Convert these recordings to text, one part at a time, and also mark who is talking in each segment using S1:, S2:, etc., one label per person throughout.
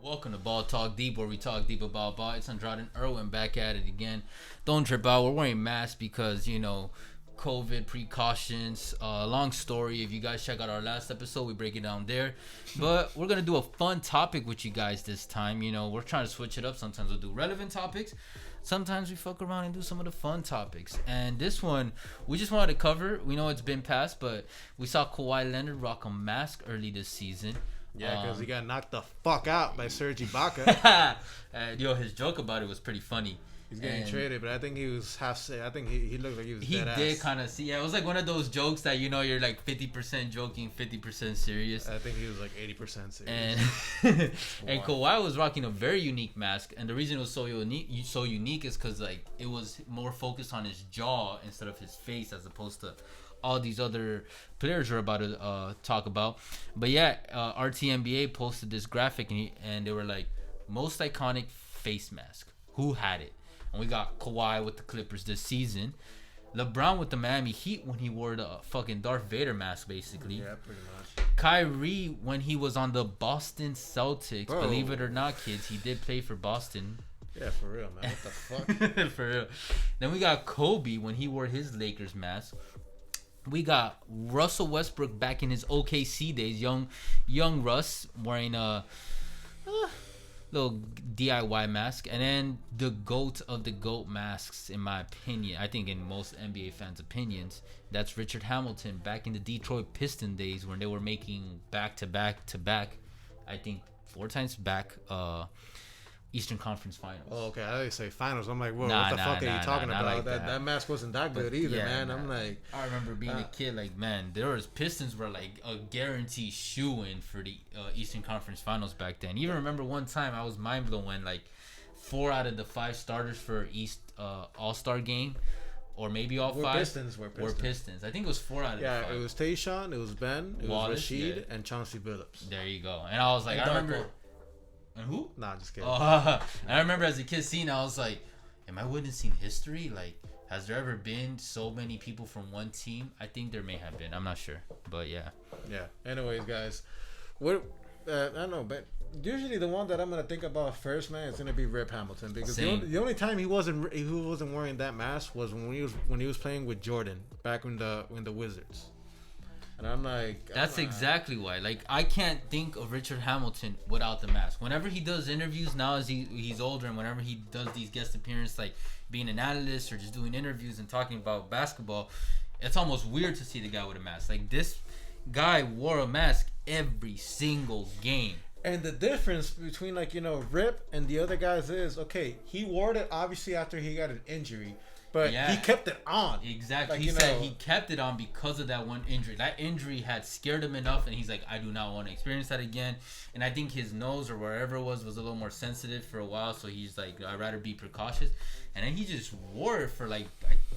S1: Welcome to Ball Talk Deep, where we talk deep about ball. It's Andrade and Irwin back at it again. Don't trip out. We're wearing masks because, COVID precautions. Long story. If you guys check out our last episode, we break it down there. But we're going to do a fun topic with you guys this time. We're trying to switch it up. Sometimes we'll do relevant topics. Sometimes we fuck around and do some of the fun topics. And this one, we just wanted to cover. We know it's been passed, but we saw Kawhi Leonard rock a mask early this season.
S2: Yeah, because he got knocked the fuck out by Serge Ibaka.
S1: His joke about it was pretty funny.
S2: He's getting traded, but I think he was I think he looked like he was dead ass.
S1: He did kind of see. Yeah, it was like one of those jokes that you're like 50% joking, 50% serious.
S2: I think he was like 80% serious.
S1: And Kawhi was rocking a very unique mask, and the reason it was so unique is because like it was more focused on his jaw instead of his face, as opposed to all these other players we're about to talk about. But yeah, RTNBA posted this graphic and they were like, most iconic face mask. Who had it? And we got Kawhi with the Clippers this season. LeBron with the Miami Heat when he wore the fucking Darth Vader mask, basically.
S2: Yeah, pretty much.
S1: Kyrie when he was on the Boston Celtics.
S2: Bro.
S1: Believe it or not, kids, he did play for Boston.
S2: Yeah, for real, man. What the fuck?
S1: For real. Then we got Kobe when he wore his Lakers mask. We got Russell Westbrook back in his OKC days, young Russ wearing a little DIY mask, and then the GOAT of the GOAT masks, in my opinion, I think in most NBA fans' opinions, that's Richard Hamilton back in the Detroit Piston days when they were making back to back, I think 4 times back, Eastern Conference Finals.
S2: Oh, okay. I always say finals. I'm like, whoa,
S1: Nah,
S2: what the fuck are you talking about?
S1: like
S2: that mask wasn't that good either,
S1: yeah,
S2: man. I'm like,
S1: I remember being a kid, like, man, there was Pistons were like a guarantee shoe-in for the Eastern Conference Finals back then. Even remember one time I was mind blown when like 4 out of the 5 starters for East All-Star game, or maybe all 5 were Pistons. I think it was 4 out of the 5.
S2: Yeah, it was Tayshaun, it was Ben, it
S1: Wallace,
S2: was Rashid, and Chauncey Billups.
S1: There you go. And I was like, I remember. And who?
S2: Nah, just kidding.
S1: I remember as a kid seeing, I was like, am I witnessing history? Like, has there ever been so many people from one team? I think there may have been. I'm not sure. But yeah.
S2: Yeah. Anyways, guys, I don't know, but usually the one that I'm gonna think about first, man, is gonna be Rip Hamilton, because the only time he wasn't wearing that mask was when he was playing with Jordan back in the Wizards. And I'm like,
S1: that's exactly why. Like, I can't think of Richard Hamilton without the mask. Whenever he does interviews now, as he's older, and whenever he does these guest appearances, like being an analyst or just doing interviews and talking about basketball, it's almost weird to see the guy with a mask. Like, this guy wore a mask every single game.
S2: And the difference between, like, Rip and the other guys is, okay, he wore it obviously after he got an injury. But he kept it on.
S1: Exactly. Like, he said he kept it on because of that one injury. That injury had scared him enough, and he's like, I do not want to experience that again. And I think his nose or wherever it was a little more sensitive for a while, so he's like, I'd rather be precautious. And then he just wore it for like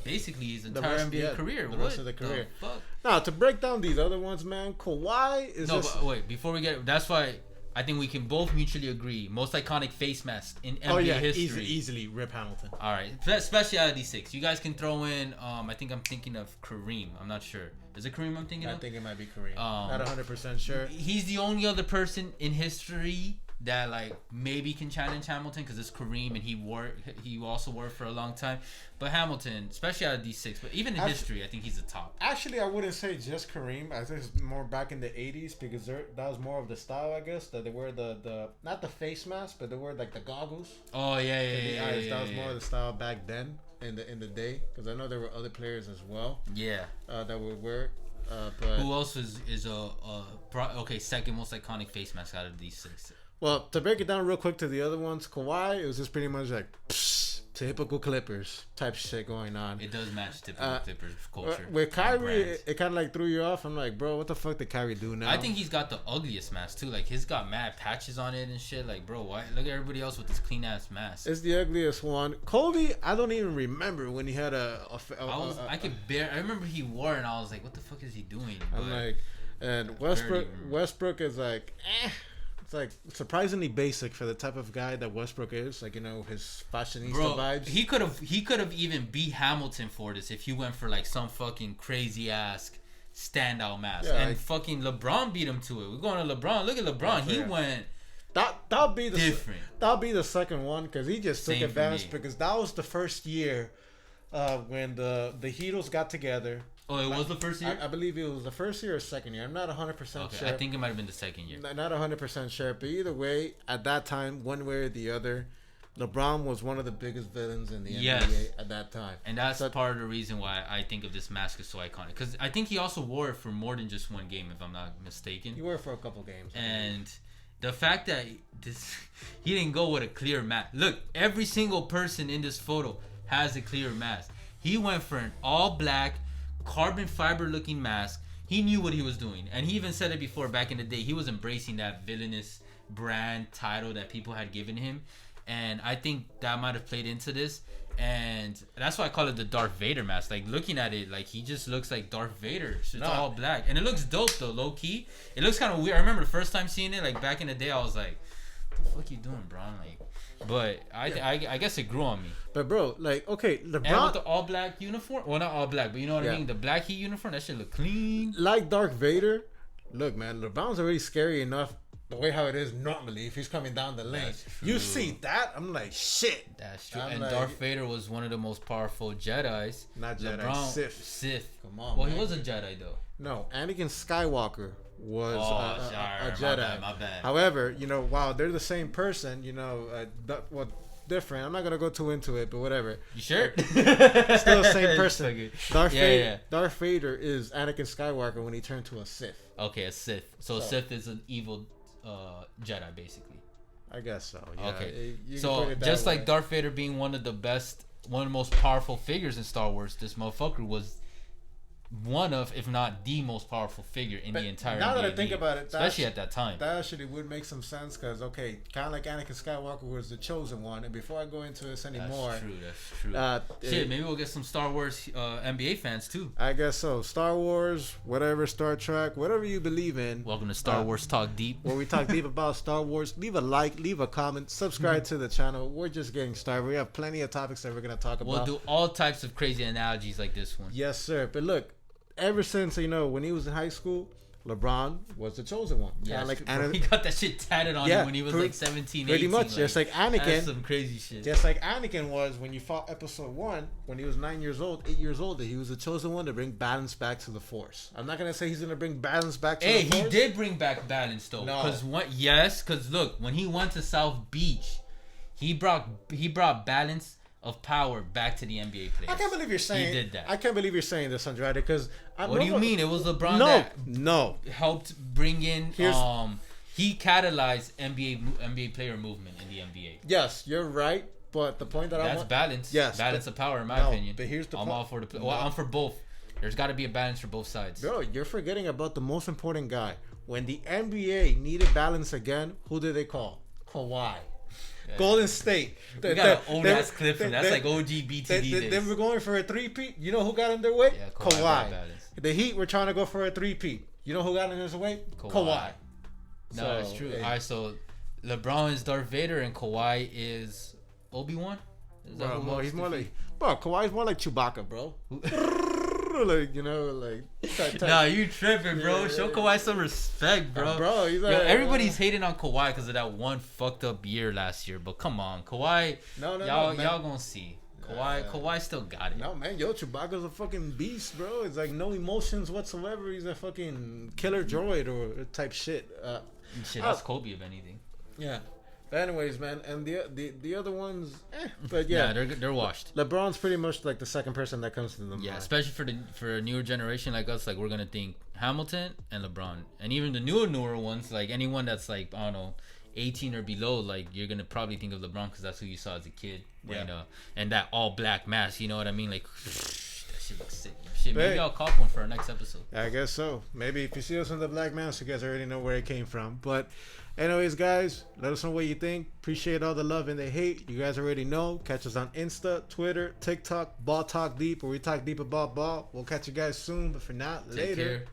S1: basically his entire NBA career.
S2: The rest of the career. Fuck? Now, to break down these other ones, man, Kawhi is
S1: but wait, before we get... That's why... I think we can both mutually agree. Most iconic face mask in NBA history.
S2: Easily Rip Hamilton.
S1: All right, especially out of these 6. You guys can throw in. I think I'm thinking of Kareem. I'm not sure. Is it Kareem I'm thinking of?
S2: I think it might be Kareem. Not 100% sure.
S1: He's the only other person in history that like maybe can challenge Hamilton, because it's Kareem, and he also wore it for a long time. But Hamilton, especially out of these 6, but even in history, I think he's the top.
S2: Actually, I wouldn't say just Kareem. I think it's more back in the 80s, because that was more of the style, I guess, that they wear the not the face mask, but they wear like the goggles.
S1: Oh yeah.
S2: That was more of the style back then in the day, because I know there were other players as well.
S1: Yeah.
S2: That would wear. But
S1: who else is second most iconic face mask out of these 6?
S2: Well, to break it down real quick to the other ones, Kawhi, it was just pretty much like typical Clippers type shit going on.
S1: It does match typical Clippers culture.
S2: With Kyrie, it kind of like threw you off. I'm like, bro, what the fuck did Kyrie do now?
S1: I think he's got the ugliest mask too. Like, he's got mad patches on it and shit. Like, bro, why? Look at everybody else with this clean ass mask.
S2: It's the ugliest one. Kobe, I don't even remember when he had
S1: I remember he wore it, and I was like, what the fuck is he doing?
S2: I'm like, and Westbrook is like, It's like surprisingly basic for the type of guy that Westbrook is. Like, his fashionista vibes.
S1: He could have even beat Hamilton for this if he went for like some fucking crazy ass standout mask. Yeah, and fucking LeBron beat him to it. We're going to LeBron. Look at LeBron. He went
S2: That that'll be the
S1: different.
S2: That'll be the second one because he just took
S1: Same for
S2: advantage
S1: me.
S2: because that was the first year when the Heatles got together.
S1: Oh, it was the first year?
S2: I believe it was the first year or second year. I'm not 100% sure.
S1: I think it might have been the second year.
S2: Not 100% sure, but either way, at that time, one way or the other, LeBron was one of the biggest villains in the NBA at that time.
S1: And that's part of the reason why I think of this mask as so iconic. Because I think he also wore it for more than just one game, if I'm not mistaken.
S2: He wore it for a couple games.
S1: And the fact that he didn't go with a clear mask. Look, every single person in this photo has a clear mask. He went for an all-black, carbon fiber looking mask. He knew what he was doing, and he even said it before back in the day. He was embracing that villainous brand title that people had given him, and I think that might have played into this, and that's why I call it the Darth Vader mask. Like, looking at it, like, he just looks like Darth Vader. It's all black, and it looks dope though, low key. It looks kind of weird. I remember the first time seeing it, like back in the day, I was like, "What the fuck you doing, bro?" Like, but I guess it grew on me.
S2: But bro, like, okay, LeBron,
S1: and with the all black uniform, well, not all black, but you know what I mean, the black Heat uniform, that shit look clean.
S2: Like Darth Vader, look, man, LeBron's already scary enough the way how it is normally if he's coming down the lane. You see that, I'm like, shit.
S1: That's true. And like, Darth Vader was one of the most powerful Jedis.
S2: Not Jedi,
S1: LeBron,
S2: Sith.
S1: Come on. Well, man. He was a Jedi though.
S2: No, Anakin Skywalker was a Jedi.
S1: My bad.
S2: However, you know, while they're the same person, you know, different. I'm not gonna go too into it, but whatever.
S1: You sure?
S2: Still the same person.
S1: Okay.
S2: Darth Vader is Anakin Skywalker when he turned to a Sith.
S1: Okay, a Sith. So Sith is an evil Jedi, basically.
S2: I guess so. Yeah.
S1: Okay. So just like Darth Vader being one of the most powerful figures in Star Wars, this motherfucker was one of, if not the most powerful figure in the entire
S2: now that
S1: NBA
S2: I think about it,
S1: especially at that time,
S2: that actually would make some sense because kind of like Anakin Skywalker was the chosen one. And before I go into this anymore,
S1: that's true. Shit, maybe we'll get some Star Wars NBA fans too.
S2: I guess so. Star Wars, whatever, Star Trek, whatever you believe in.
S1: Welcome to Star Wars Talk Deep,
S2: where we talk deep about Star Wars. Leave a like, leave a comment, subscribe to the channel. We're just getting started. We have plenty of topics that we're gonna talk about.
S1: We'll do all types of crazy analogies like this one.
S2: Yes, sir. But look. Ever since, you know, when he was in high school, LeBron was the chosen one.
S1: Yeah, like he got that shit tatted on him when he was like 17, 18.
S2: Pretty much, like, just like Anakin.
S1: That's some crazy shit.
S2: Just like Anakin was when you fought Episode 1, when he was 8 years old, he was the chosen one to bring balance back to the Force. I'm not going to say he's going to bring balance back to the Force.
S1: Hey, he did bring back balance, though.
S2: No.
S1: Because look, when he went to South Beach, he brought balance of power back to the NBA players.
S2: I can't believe you're saying
S1: he did that.
S2: I can't believe you're saying this, Andrade, because
S1: what do you mean? It was LeBron that helped bring in. He catalyzed NBA player movement in the NBA.
S2: Yes, you're right, but the point
S1: that's balance. Yes, balance of power, in my opinion.
S2: But here's the
S1: I'm all for the. Well, I'm for both. There's got to be a balance for both sides.
S2: Bro, you're forgetting about the most important guy. When the NBA needed balance again, who did they call? Kawhi. Yeah. Golden State.
S1: We got an old ass clip from that's like OG BTD days.
S2: They were going for a three-peat. You know who got in their way?
S1: Yeah,
S2: Kawhi. The Heat were trying to go for a three-peat. You know who got in his way? Kawhi.
S1: No, it's true. All right, so LeBron is Darth Vader and Kawhi is Obi-Wan?
S2: Bro, he's more like... Bro, Kawhi's more like Chewbacca, bro. Like, you know, like...
S1: Nah, you tripping, bro. Yeah, show Kawhi some respect, bro.
S2: Bro, he's like...
S1: everybody's hating on Kawhi because of that one fucked up year last year. But come on, Kawhi... Y'all gonna see. Kawhi still got it.
S2: No, man. Yo, Chewbacca's a fucking beast, bro. It's like no emotions whatsoever. He's a fucking killer droid or type shit.
S1: That's Kobe, if anything.
S2: Yeah. But anyways, man, and the other ones, but yeah,
S1: they're washed.
S2: LeBron's pretty much like the second person that comes to the mind.
S1: Yeah, especially for a newer generation like us, like we're gonna think Hamilton and LeBron, and even the newer ones, like anyone that's like I don't know, 18 or below, like you're gonna probably think of LeBron because that's who you saw as a kid, and that all black mask. You know what I mean? Like that shit looks sick. Shit, maybe I'll cop one for our next episode.
S2: I guess so. Maybe if you see us in the black mask, you guys already know where it came from, but. Anyways, guys, let us know what you think. Appreciate all the love and the hate. You guys already know. Catch us on Insta, Twitter, TikTok, Ball Talk Deep, where we talk deep about ball. We'll catch you guys soon, but for now, later.